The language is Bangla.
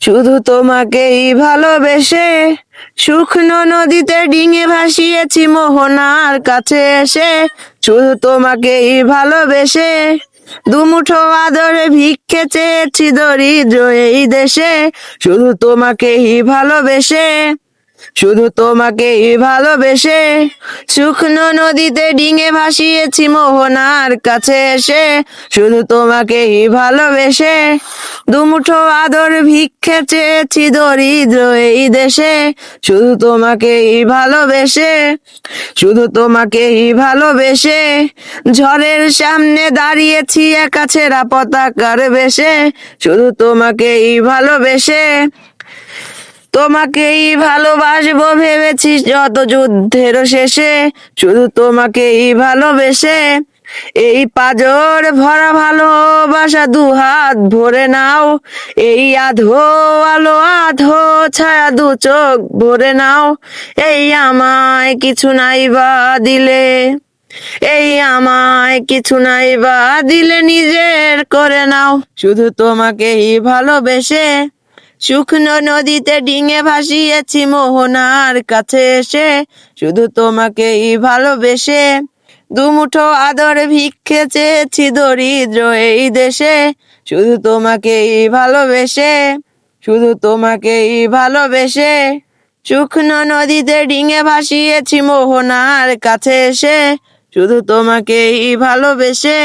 শুধু তোমাকেই ভালোবেসে শুকনো নদীতে ডিঙে ভাসিয়েছি মোহনার কাছে এসে। শুধু তোমাকেই ভালোবেসে দুমুঠো আদরে ভিক্ষে চেয়েছি দরিদ্র এই দেশে। শুধু তোমাকেই ভালোবেসে শুধু তোমাকেই ভালোবেসে শুকনো নদীতে ডিঙে ভাসিয়েছি মোহনার কাছে এসে। শুধু তোমাকেই ভালোবেসে দুমুঠো আদর ভিক্ষে চেয়েছি দরিদ্র এই দেশে। শুধু তোমাকেই ভালোবেসে শুধু তোমাকেই ভালোবেসে ঝড়ের সামনে দাঁড়িয়েছি একা ছেঁড়া পতাকার বেশে। শুধু তোমাকেই ভালোবেসে তোমাকেই ভালোবাসবো ভেবেছি যত যুদ্ধের শেষে। শুধু তোমাকেই ভালোবেসে এই পাজর ভরা ভালোবাসা দুহাত ভরে নাও। এই আধো আলো আধো ছায়া দু চোখ ভরে নাও। এই আমায় কিছু নাই বা দিলে এই আমায় কিছু নাই বা দিলে নিজের করে নাও। শুধু তোমাকেই ভালোবেসে শুকনো নদীতে ডিঙে ভাসিয়েছি মোহনার কাছে এসে। শুধু তোমাকেই ভালোবেসে দুমুঠো আদর ভিক্ষে চেয়েছি দরিদ্র এই দেশে। শুধু তোমাকেই ভালোবেসে শুধু তোমাকেই ভালোবেসে শুকনো নদীতে ডিঙে ভাসিয়েছি মোহনার কাছে এসে। শুধু তোমাকেই ভালোবেসে।